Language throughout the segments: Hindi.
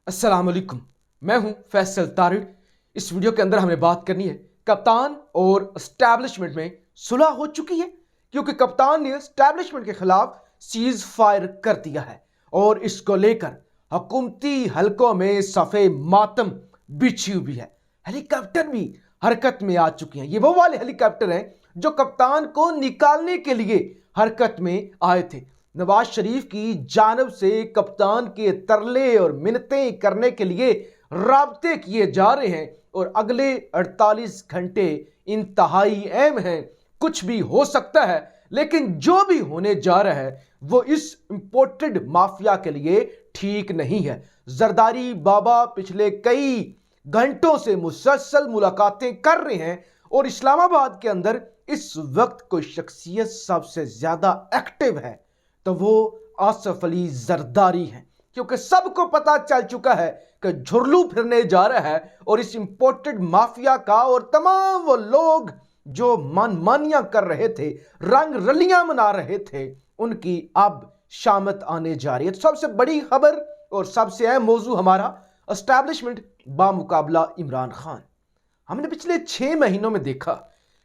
अस्सलाम वालेकुम। मैं हूं फैसल तारिड़। इस वीडियो के अंदर हमें बात करनी है कप्तान और एस्टैब्लिशमेंट में सुलह हो चुकी है, क्योंकि कप्तान ने एस्टैब्लिशमेंट के खिलाफ सीज फायर कर दिया है और इसको लेकर हुकूमती हलकों में सफ़े मातम बिछी हुई है। हेलीकॉप्टर भी हरकत में आ चुके हैं। ये वो वाले हेलीकॉप्टर हैं जो कप्तान को निकालने के लिए हरकत में आए थे। नवाज शरीफ की जानब से कप्तान के तरले और मिन्नतें करने के लिए राब्ते किए जा रहे हैं और अगले 48 घंटे इंतहाई अहम हैं। कुछ भी हो सकता है, लेकिन जो भी होने जा रहा है वो इस इंपोर्टेड माफिया के लिए ठीक नहीं है। जरदारी बाबा पिछले कई घंटों से मुसलसल मुलाकातें कर रहे हैं और इस्लामाबाद के अंदर इस वक्त कोई शख्सियत सबसे ज्यादा एक्टिव है तो वो आसफ अली जरदारी है, क्योंकि सबको पता चल चुका है कि झुरलू फिरने जा रहा है और इस इंपोर्टेड माफिया का और तमाम वो लोग जो मनमानियां कर रहे थे, रंग रलियां मना रहे थे, उनकी अब शामत आने जा रही है। तो सबसे बड़ी खबर और सबसे अहम मौजू हमारा एस्टैब्लिशमेंट बामुकाबला इमरान खान। हमने पिछले 6 महीनों में देखा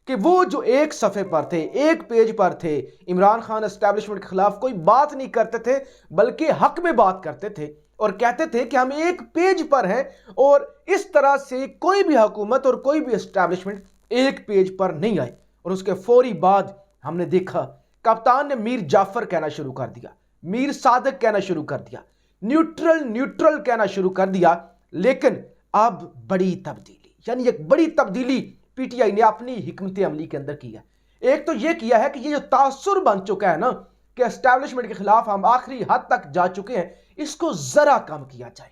कि वो जो एक सफ़े पर थे, एक पेज पर थे, इमरान खान एस्टैब्लिशमेंट के खिलाफ कोई बात नहीं करते थे बल्कि हक में बात करते थे और कहते थे कि हम एक पेज पर हैं। और इस तरह से कोई भी हुकूमत और कोई भी एस्टैब्लिशमेंट एक पेज पर नहीं आई। और उसके फौरी बाद हमने देखा कप्तान ने मीर जाफर कहना शुरू कर दिया, मीर सादक कहना शुरू कर दिया, न्यूट्रल न्यूट्रल कहना शुरू कर दिया। लेकिन अब बड़ी तब्दीली, यानी एक बड़ी तब्दीली पीटीआई ने अपनी हिकमत अमली के अंदर की है। एक तो यह किया है कि ये जो तासुर बन चुका है ना कि एस्टैब्लिशमेंट के खिलाफ हम आखिरी हद तक जा चुके हैं, इसको जरा कम किया जाए।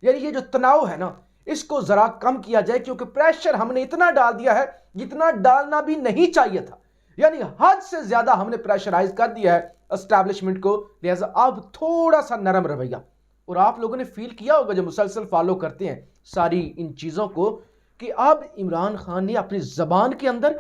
यानी ये जो तनाव है ना, इसको जरा कम किया जाए, क्योंकि प्रेशर हमने इतना डाल दिया है जितना डालना भी नहीं चाहिए था। यानी हद से ज्यादा हमने प्रेशराइज कर दिया है एस्टैब्लिशमेंट को, लिहाजा अब थोड़ा सा नरम रवैया। और आप लोगों ने फील किया होगा जो मुसलसल फॉलो करते हैं सारी इन चीजों को, कि अब इमरान खान ने अपनी जबान के अंदर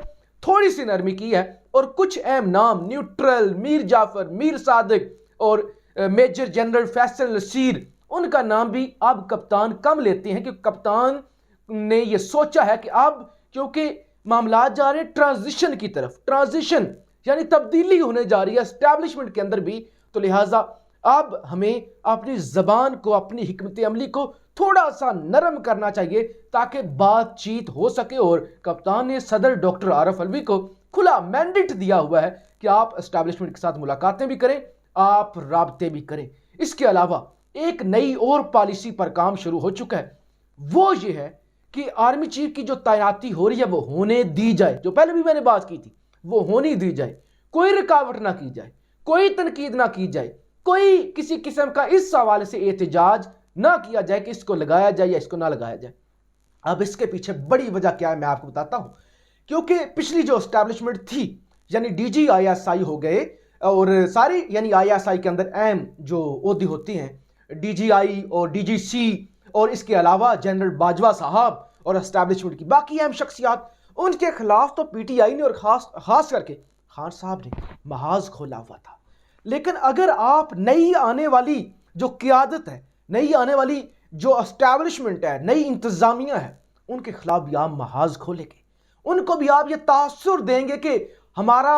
थोड़ी सी नरमी की है और कुछ अहम नाम न्यूट्रल, मीर जाफर, मीर सादिक और मेजर जनरल फैसल नसीर, उनका नाम भी अब कप्तान कम लेते हैं, क्योंकि कप्तान ने यह सोचा है कि अब क्योंकि मामला जा रहे ट्रांजिशन की तरफ, ट्रांजिशन यानी तब्दीली होने जा रही है एस्टैब्लिशमेंट के अंदर भी, तो लिहाजा अब हमें अपनी जबान को, अपनी हिकमत अमली को थोड़ा सा नरम करना चाहिए ताकि बातचीत हो सके। और कप्तान ने सदर डॉक्टर आरिफ अलवी को खुला मैंडेट दिया हुआ है कि आप एस्टैब्लिशमेंट के साथ मुलाकातें भी करें, आप राब्ते भी करें। इसके अलावा एक नई और पॉलिसी पर काम शुरू हो चुका है, वो ये है कि आर्मी चीफ की जो तैनाती हो रही है वो होने दी जाए। जो पहले भी मैंने बात की थी, वो होनी दी जाए, कोई रुकावट ना की जाए, कोई तनकीद ना की जाए, कोई किसी किस्म का इस हवाले से एहतजाज ना किया जाए कि इसको लगाया जाए या इसको ना लगाया जाए। अब इसके पीछे बड़ी वजह क्या है मैं आपको बताता हूं। क्योंकि पिछली जो एस्टैब्लिशमेंट थी, यानी डीजी आईएसआई हो गए और सारी, यानी आईएसआई के अंदर अहम जो ओहदे होती हैं, डीजीआई और डीजीसी, और इसके अलावा जनरल बाजवा साहब और एस्टैब्लिशमेंट की बाकी अहम शख्सियात, उनके खिलाफ तो पीटीआई ने और खास करके खान साहब ने महाज खोला हुआ था। लेकिन अगर आप नई आने वाली जो क़यादत है, नई आने वाली जो एस्टैब्लिशमेंट है, नई इंतजामिया है, उनके खिलाफ भी आप महाज खोलेंगे, उनको भी आप ये तासुर देंगे कि हमारा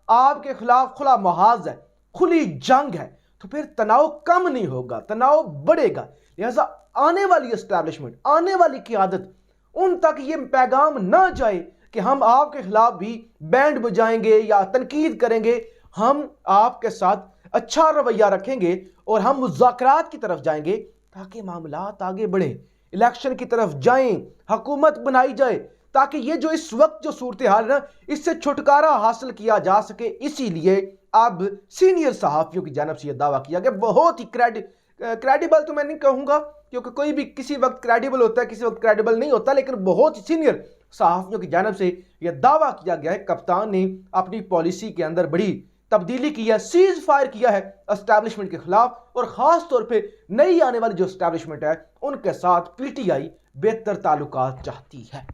आपके खिलाफ खुला महाज है, खुली जंग है, तो फिर तनाव कम नहीं होगा, तनाव बढ़ेगा। लिहाजा आने वाली एस्टैब्लिशमेंट, आने वाली क़यादत, उन तक ये पैगाम ना जाए कि हम आपके खिलाफ भी बैंड बजाएंगे या तनकीद करेंगे। हम आपके साथ अच्छा रवैया रखेंगे और हम मुज़ाकरात की तरफ जाएंगे ताकि मामलात आगे बढ़े, इलेक्शन की तरफ जाएं, हुकूमत बनाई जाए, ताकि ये जो इस वक्त जो सूरत हाल है ना, इससे छुटकारा हासिल किया जा सके। इसीलिए अब सीनियर सहाफ़ियों की जानब से यह दावा किया गया, बहुत ही क्रेडिबल तो मैं नहीं कहूँगा, क्योंकि कोई भी किसी वक्त क्रेडिबल होता है, किसी वक्त क्रेडिबल नहीं होता, लेकिन बहुत ही सीनियर सहाफ़ियों की जानब से यह दावा किया गया है कप्तान ने अपनी पॉलिसी के अंदर बड़ी तब्दीली की है, सीज फायर किया है एस्टैब्लिशमेंट के खिलाफ, और खास तौर पे नई आने वाली जो एस्टैब्लिशमेंट है उनके साथ पीटीआई बेहतर ताल्लुकात चाहती है।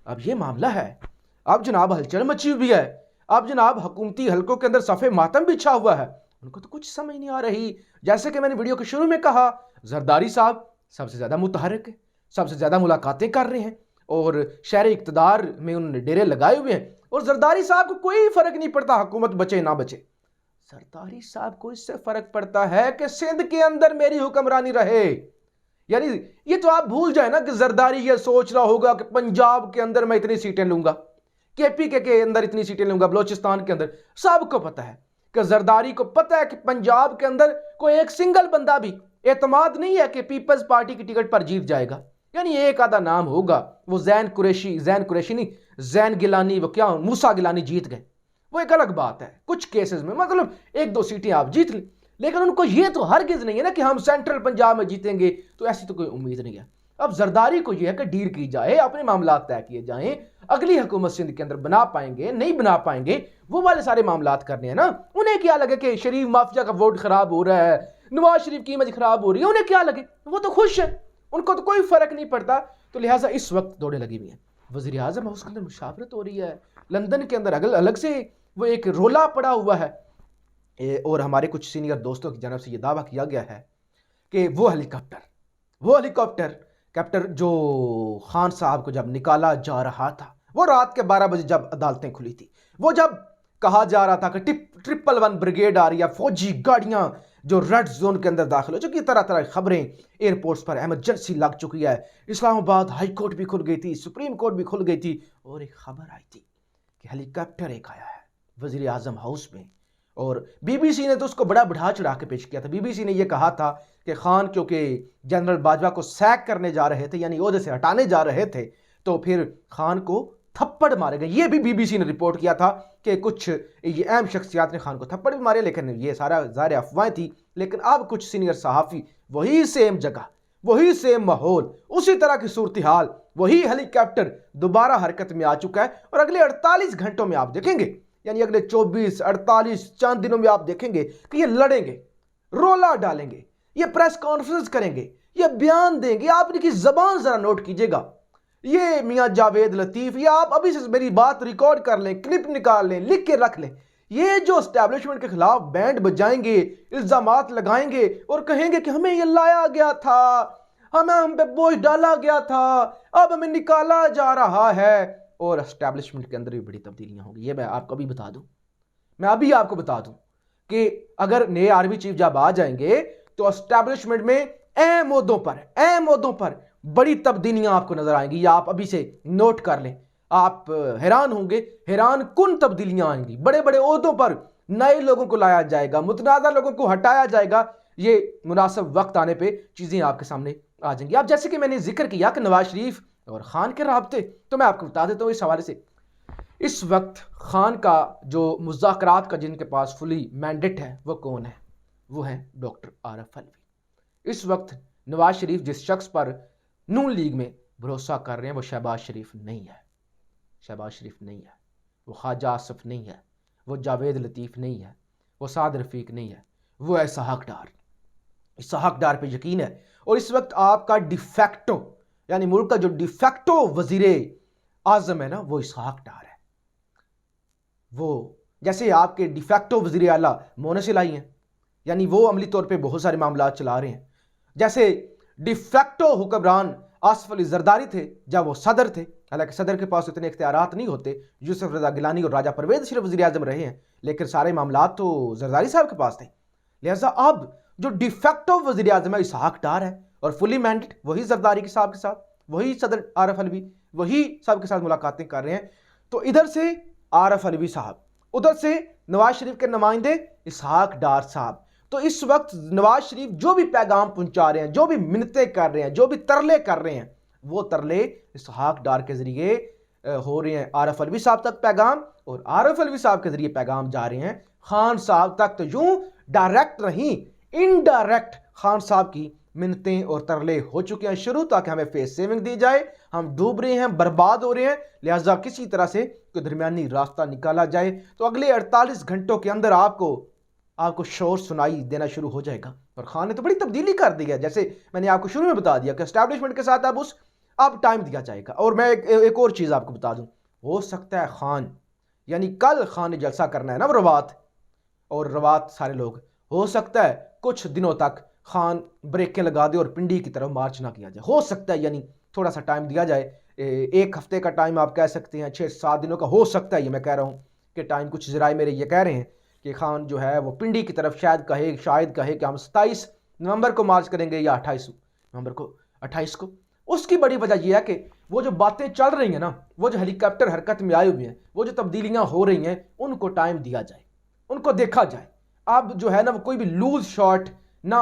अब ये मामला है, अब जनाब हलचल मची हुई है, अब जनाब हुकूमती हलकों के अंदर सफ़े मातम बिछा हुआ है, उनको तो कुछ समझ नहीं आ रही। जैसे कि मैंने वीडियो के शुरू में कहा, जरदारी साहब सबसे ज़्यादा मुतहरक है, सबसे ज़्यादा मुलाकातें कर रहे हैं और शहर इक़्तिदार में उन्होंने डेरे लगाए हुए हैं। और जरदारी साहब को कोई फ़र्क नहीं पड़ता हुकूमत बचे ना बचे। जरदारी साहब को इससे फ़र्क पड़ता है कि सिंध के अंदर मेरी हुक्मरानी रहे। यानी ये तो आप भूल जाए ना कि जरदारी ये सोच रहा होगा कि पंजाब के अंदर मैं इतनी सीटें लूंगा, केपीके के अंदर इतनी सीटें लूंगा, बलोचिस्तान के अंदर। सबको पता है कि जरदारी को पता है कि पंजाब के अंदर कोई एक सिंगल बंदा भी एतमाद नहीं है कि पीपल्स पार्टी की टिकट पर जीत जाएगा। यानी एक आधा नाम होगा, वो जैन कुरैशी नहीं, जैन गिलानी, वो क्या मूसा गिलानी जीत गए, वो एक अलग बात है। कुछ केसेस में मतलब एक दो सीटें आप जीत लें, लेकिन उनको ये तो हरगिज नहीं है ना कि हम सेंट्रल पंजाब में जीतेंगे, तो ऐसी तो कोई उम्मीद नहीं है। अब जरदारी को यह है कि डील की जाए, अपने मामला तय किए जाएं। अगली हुकूमत सिंध के अंदर बना पाएंगे नहीं बना पाएंगे, वो वाले सारे मामला करने हैं ना। उन्हें क्या लगे कि शरीफ माफिया का वोट खराब हो रहा है, नवाज शरीफ की इमेज खराब हो रही है, उन्हें क्या लगे, वो तो खुश है, उनको तो कोई फर्क नहीं पड़ता। तो लिहाजा इस वक्त दौड़े लगी हुई है। वज़ीर आज़म हाउस के अंदर मुशावरत हो रही है, लंदन के अंदर अलग से वो एक रोला पड़ा हुआ है। और हमारे कुछ सीनियर दोस्तों की जानब से ये दावा किया गया है कि वो हेलीकॉप्टर कैप्टर जो खान साहब को जब निकाला जा रहा था, वो रात के 12 बजे जब अदालतें खुली थी, वो जब कहा जा रहा था कि 111 ब्रिगेड आ रही है, फौजी गाड़ियां जो रेड जोन के अंदर दाखिल हो चुकी, तरह तरह की खबरें एयरपोर्ट्स पर इमरजेंसी लग चुकी है, इस्लामाबाद हाई कोर्ट भी खुल गई थी, सुप्रीम कोर्ट भी खुल गई थी, और एक खबर आई थी कि हेलीकॉप्टर एक आया है वज़ीर आज़म हाउस में। और बीबीसी ने तो उसको बड़ा बढ़ा चढ़ा के पेश किया था। बीबीसी ने यह कहा था कि खान क्योंकि जनरल बाजवा को सैक करने जा रहे थे, यानी ओहदे से हटाने जा रहे थे, तो फिर खान को थप्पड़ मारे गए। ये भी बीबीसी ने रिपोर्ट किया था कि कुछ ये अहम शख्सियात ने खान को थप्पड़ भी मारे, लेकिन ये सारा ज़ाहिर अफवाहें थी। लेकिन अब कुछ सीनियर सहाफ़ी वही सेम जगह, वही सेम माहौल, उसी तरह की सूरत हाल, वही हेलीकॉप्टर दोबारा हरकत में आ चुका है। और अगले 48 घंटों में आप देखेंगे, यानी अगले 24-48 चंद दिनों में आप देखेंगे कि ये लड़ेंगे, रोला डालेंगे, ये प्रेस कॉन्फ्रेंस करेंगे, ये बयान देंगे। आप इनकी जबान जरा नोट कीजिएगा। ये मियां जावेद लतीफ, या आप अभी से मेरी बात रिकॉर्ड कर लें, क्लिप निकाल लें, लिख के रख लें। ये जो एस्टैब्लिशमेंट के खिलाफ बैंड बजाएंगे, इल्जामात लगाएंगे और कहेंगे कि हमें ये लाया गया था, हम पे बोझ डाला गया था, अब हमें निकाला जा रहा है। और एस्टैब्लिशमेंट के अंदर भी बड़ी तब्दीलियां होंगी। ये मैं आपको अभी बता दूं, मैं अभी आपको बता दूं कि अगर नए आर्मी चीफ जब आ जाएंगे तो एस्टैब्लिशमेंट में अहम ओहदों पर बड़ी तब्दीलियां आपको नजर आएंगी। या आप अभी से नोट कर लें, आप हैरान होंगे, हैरान कुन तब्दीलियां आएंगी। बड़े बड़े ओहदों पर नए लोगों को लाया जाएगा, मुतनाज़ा लोगों को हटाया जाएगा। ये मुनासिब वक्त आने पर चीजें आपके सामने आ जाएंगी। अब जैसे कि मैंने जिक्र किया कि नवाज शरीफ और खान के राब्ते, तो मैं आपको बता देता हूं इस हवाले से। इस वक्त खान का जो मुज़ाकरात का जिनके पास फुली मैंडेट है, वो कौन है? वो है डॉक्टर आरिफ अलवी। इस वक्त नवाज शरीफ जिस शख्स पर नून लीग में भरोसा कर रहे हैं, वो शहबाज शरीफ नहीं है, वो ख्वाजा आसिफ नहीं है, वो जावेद लतीफ़ नहीं है, वो साद रफ़ीक नहीं है, वो है इसहाक डार पे यकीन है। और इस वक्त आपका डिफेक्टो, यानी मुल्क का जो डिफेक्टो वजीरे आजम है ना, वो इसहाक डार है। वो जैसे आपके डिफेक्टो वजीर आला मोनस इलाही हैं, यानी वो अमली तौर पे बहुत सारे मामला चला रहे हैं। जैसे डिफेक्टो हुक्मरान आसिफ अली जरदारी थे जब वो सदर थे, हालांकि सदर के पास इतने इख्तियारात नहीं होते। यूसुफ रजा गिलानी और राजा परवेज सिर्फ वजीर आजम रहे हैं, लेकिन सारे मामला तो जरदारी साहब के पास थे। लिहाजा अब जो डिफेक्टो वजीर आजम है इसहाक डार है, और फुली मैंडेट वही जरदारी के साहब के साथ, वही सदर आरिफ अलवी, वही साहब के साथ मुलाकातें कर रहे हैं। तो इधर से आरिफ अलवी साहब, उधर से नवाज शरीफ के नुमाइंदे इसहाक डार साहब। तो इस वक्त नवाज शरीफ जो भी पैगाम पहुंचा रहे हैं, जो भी मिन्नतें कर रहे हैं, जो भी तरले कर रहे हैं, वो तरले इसहाक डार के जरिए हो रहे हैं आरिफ अलवी साहब तक पैगाम, और आरिफ अलवी साहब के जरिए पैगाम जा रहे हैं खान साहब तक। तो यूं डायरेक्ट नहीं, इनडायरेक्ट खान साहब की मिन्नतें और तरले हो चुके हैं शुरू, ताकि हमें फेस सेविंग दी जाए। हम डूब रहे हैं, बर्बाद हो रहे हैं, लिहाजा किसी तरह से कोई दरमियानी रास्ता निकाला जाए। तो अगले 48 घंटों के अंदर आपको शोर सुनाई देना शुरू हो जाएगा। और खान ने तो बड़ी तब्दीली कर दी है, जैसे मैंने आपको शुरू में बता दिया कि एस्टैब्लिशमेंट के साथ अब टाइम दिया जाएगा। और मैं एक और चीज़ आपको बता दूं, हो सकता है खान, यानी कल खान ने जलसा करना है ना रवात, और रवात सारे लोग, हो सकता है कुछ दिनों तक खान ब्रेकें लगा दे और पिंडी की तरफ मार्च ना किया जाए। हो सकता है, यानी थोड़ा सा टाइम दिया जाए, 1 हफ्ते का टाइम आप कह सकते हैं, 6-7 दिनों का हो सकता है। ये मैं कह रहा हूँ कि टाइम, कुछ ज़राए मेरे ये कह रहे हैं कि खान जो है वो पिंडी की तरफ शायद कहे कि हम 27 नवंबर को मार्च करेंगे या 28 नवंबर को, 28 को। उसकी बड़ी वजह यह है कि वो जो बातें चल रही हैं ना, वो जो हेलीकॉप्टर हरकत में आए हुए हैं, वो जो तब्दीलियां हो रही हैं, उनको टाइम दिया जाए, उनको देखा जाए। अब जो है ना वो कोई भी लूज शॉट ना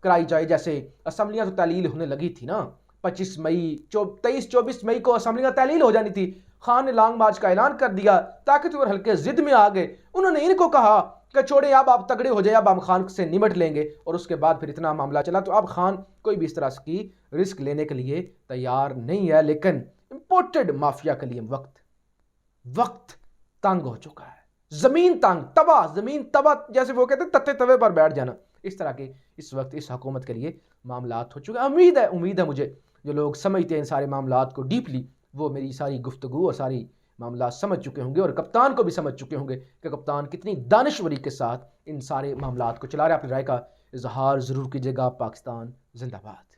कराई जाए। जैसे असम्बलियां तो तहलील होने लगी थी ना, 25 मई 23-24 मई को असम्बलियां तहलील हो जानी थी। खान ने लॉन्ग मार्च का ऐलान कर दिया, ताकतवर हल्के जिद में आ गए। उन्होंने इनको कहा कि छोड़े, अब आप तगड़े हो जाए, अब हम खान से निमट लेंगे। और उसके बाद फिर इतना मामला चला। तो अब खान कोई भी इस तरह की रिस्क लेने के लिए तैयार नहीं है। लेकिन इंपोर्टेड माफिया के लिए वक्त तंग हो चुका है, जमीन तंग, जमीन तबा, जैसे वो कहते हैं तत्ते तवे पर बैठ जाना। इस तरह के इस वक्त इस हुकूमत के लिए मामलात हो चुके हैं। उम्मीद है मुझे, जो लोग समझते हैं इन सारे मामलात को डीपली, वो मेरी सारी गुफ्तगू और सारी मामला समझ चुके होंगे, और कप्तान को भी समझ चुके होंगे कि कप्तान कितनी दानिशवरी के साथ इन सारे मामलात को चला रहे हैं। अपनी राय का इजहार ज़रूर कीजिएगा। पाकिस्तान जिंदाबाद।